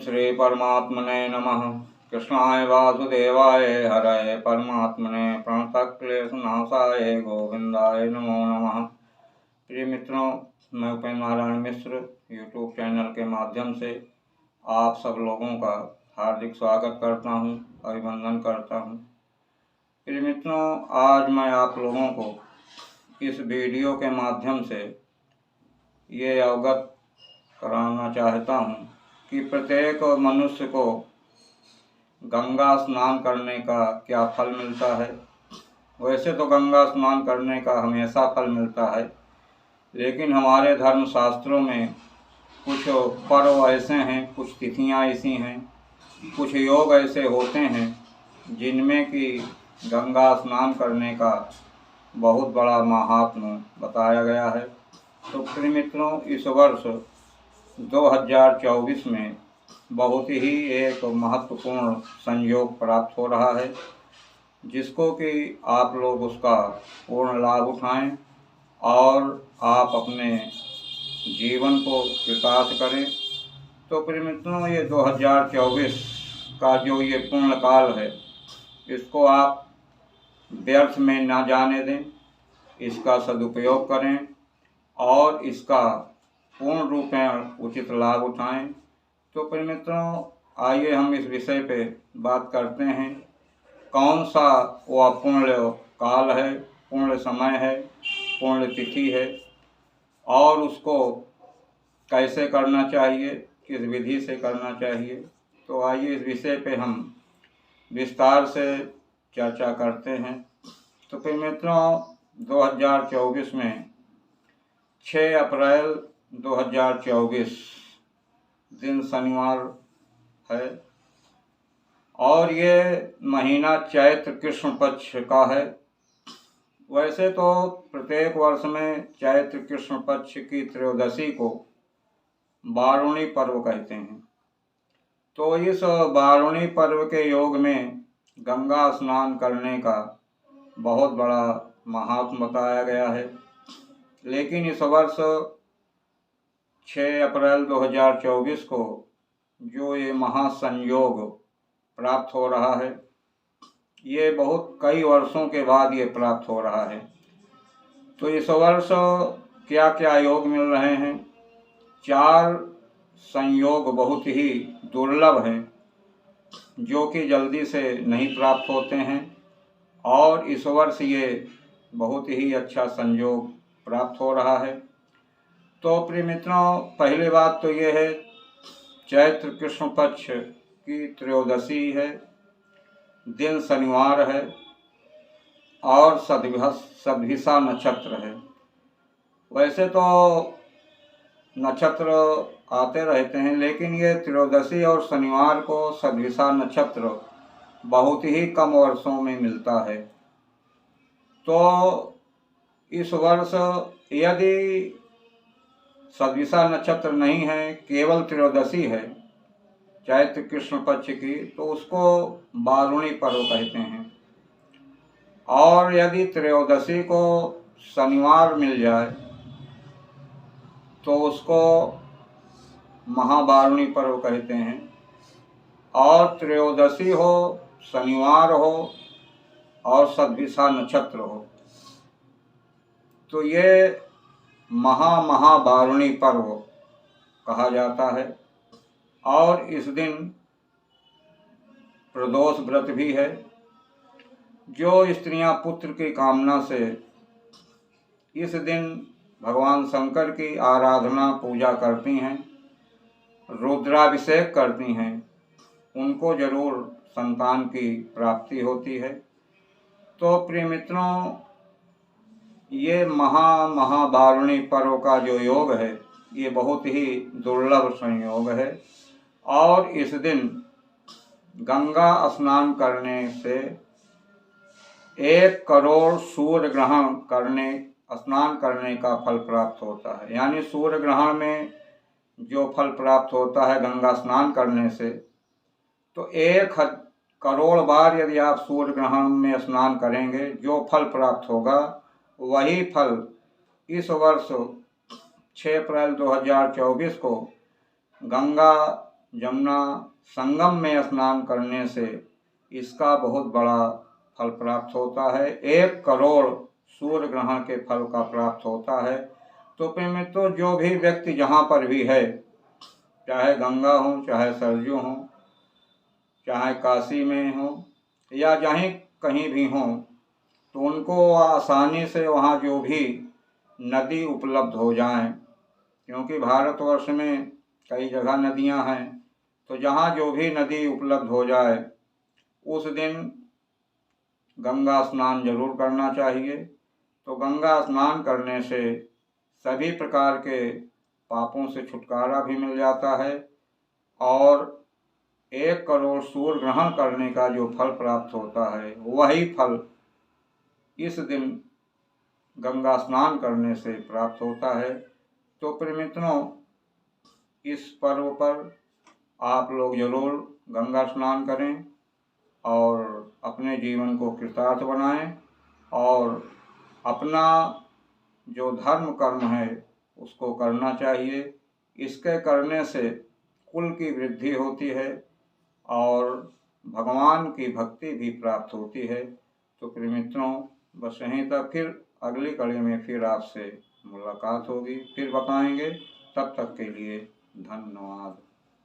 श्री परमात्मने नमः। कृष्णाय वासुदेवाय हरये परमात्मने प्रणतक्लेशनाशाय गोविंदाय नमो नमः। प्रिय मित्रों, मैं उपेंद्र नारायण मिश्र यूट्यूब चैनल के माध्यम से आप सब लोगों का हार्दिक स्वागत करता हूं, अभिनंदन करता हूं। प्रिय मित्रों, आज मैं आप लोगों को इस वीडियो के माध्यम से ये अवगत कराना चाहता हूं कि प्रत्येक मनुष्य को गंगा स्नान करने का क्या फल मिलता है। वैसे तो गंगा स्नान करने का हमेशा फल मिलता है, लेकिन हमारे धर्म शास्त्रों में कुछ पर्व ऐसे हैं, कुछ तिथियां ऐसी हैं, कुछ योग ऐसे होते हैं जिनमें कि गंगा स्नान करने का बहुत बड़ा महात्म्य बताया गया है। तो प्रिय मित्रों, इस वर्ष 2024 में बहुत ही एक महत्वपूर्ण संयोग प्राप्त हो रहा है, जिसको कि आप लोग उसका पूर्ण लाभ उठाएं और आप अपने जीवन को कृतार्थ करें। तो प्रिय मित्रों, ये 2024 का जो ये पूर्ण काल है, इसको आप व्यर्थ में ना जाने दें, इसका सदुपयोग करें और इसका पूर्ण रूप में उचित लाभ उठाएं। तो प्रिय मित्रों, आइए हम इस विषय पे बात करते हैं। कौन सा वह पुण्य काल है, पुण्य समय है, पुण्य तिथि है और उसको कैसे करना चाहिए, किस विधि से करना चाहिए। तो आइए इस विषय पे हम विस्तार से चर्चा करते हैं। तो प्रिय मित्रों, 2024 में 6 अप्रैल 2024 दिन शनिवार है और ये महीना चैत्र कृष्ण पक्ष का है। वैसे तो प्रत्येक वर्ष में चैत्र कृष्ण पक्ष की त्रयोदशी को बारुणी पर्व कहते हैं। तो इस बारुणी पर्व के योग में गंगा स्नान करने का बहुत बड़ा महात्म्य बताया गया है। लेकिन इस वर्ष 6 अप्रैल 2024 को जो ये महासंयोग प्राप्त हो रहा है, ये बहुत कई वर्षों के बाद ये प्राप्त हो रहा है। तो इस वर्ष क्या क्या योग मिल रहे हैं? 4 संयोग बहुत ही दुर्लभ हैं, जो कि जल्दी से नहीं प्राप्त होते हैं और इस वर्ष ये बहुत ही अच्छा संयोग प्राप्त हो रहा है। तो प्रिय मित्रों, पहली बात तो ये है, चैत्र कृष्ण पक्ष की त्रयोदशी है, दिन शनिवार है और सद्भिषा नक्षत्र है। वैसे तो नक्षत्र आते रहते हैं, लेकिन ये त्रयोदशी और शनिवार को सद्भिषा नक्षत्र बहुत ही कम वर्षों में मिलता है। तो इस वर्ष यदि सद्भिषा नक्षत्र नहीं है, केवल त्रयोदशी है चैत्र कृष्ण पक्ष की, तो उसको बारुणी पर्व कहते हैं। और यदि त्रयोदशी को शनिवार मिल जाए तो उसको महाबारुणी पर्व कहते हैं। और त्रयोदशी हो, शनिवार हो और सद्भिषा नक्षत्र हो, तो ये महाबारुणी पर्व कहा जाता है। और इस दिन प्रदोष व्रत भी है। जो स्त्रियां पुत्र की कामना से इस दिन भगवान शंकर की आराधना पूजा करती हैं, रुद्राभिषेक करती हैं, उनको जरूर संतान की प्राप्ति होती है। तो प्रिय मित्रों, ये महाबारुणी पर्व का जो योग है, ये बहुत ही दुर्लभ संयोग है। और इस दिन गंगा स्नान करने से 1 करोड़ सूर्य ग्रहण स्नान करने का फल प्राप्त होता है। यानी सूर्य ग्रहण में जो फल प्राप्त होता है गंगा स्नान करने से, तो 1 करोड़ बार यदि आप सूर्य ग्रहण में स्नान करेंगे, जो फल प्राप्त होगा वही फल इस वर्ष 6 अप्रैल 2024 को गंगा जमुना संगम में स्नान करने से इसका बहुत बड़ा फल प्राप्त होता है। 1 करोड़ सूर्य ग्रहण के फल का प्राप्त होता है। तो प्रिय मित्रों, जो भी व्यक्ति जहाँ पर भी है, चाहे गंगा हो, चाहे सरयू हो, चाहे काशी में हो, या जहीं कहीं भी हो, तो उनको आसानी से वहाँ जो भी नदी उपलब्ध हो जाएं, क्योंकि भारतवर्ष में कई जगह नदियाँ हैं। तो जहाँ जो भी नदी उपलब्ध हो जाए, उस दिन गंगा स्नान जरूर करना चाहिए। तो गंगा स्नान करने से सभी प्रकार के पापों से छुटकारा भी मिल जाता है, और 1 करोड़ सूर्य ग्रहण करने का जो फल प्राप्त होता है, वही फल इस दिन गंगा स्नान करने से प्राप्त होता है। तो प्रिय मित्रों, इस पर्व पर आप लोग जरूर गंगा स्नान करें और अपने जीवन को कृतार्थ बनाएं, और अपना जो धर्म कर्म है उसको करना चाहिए। इसके करने से कुल की वृद्धि होती है और भगवान की भक्ति भी प्राप्त होती है। तो प्रिय मित्रों, बस यहीं तक, फिर अगली कड़ी में फिर आपसे मुलाकात होगी, फिर बताएंगे। तब तक के लिए धन्यवाद।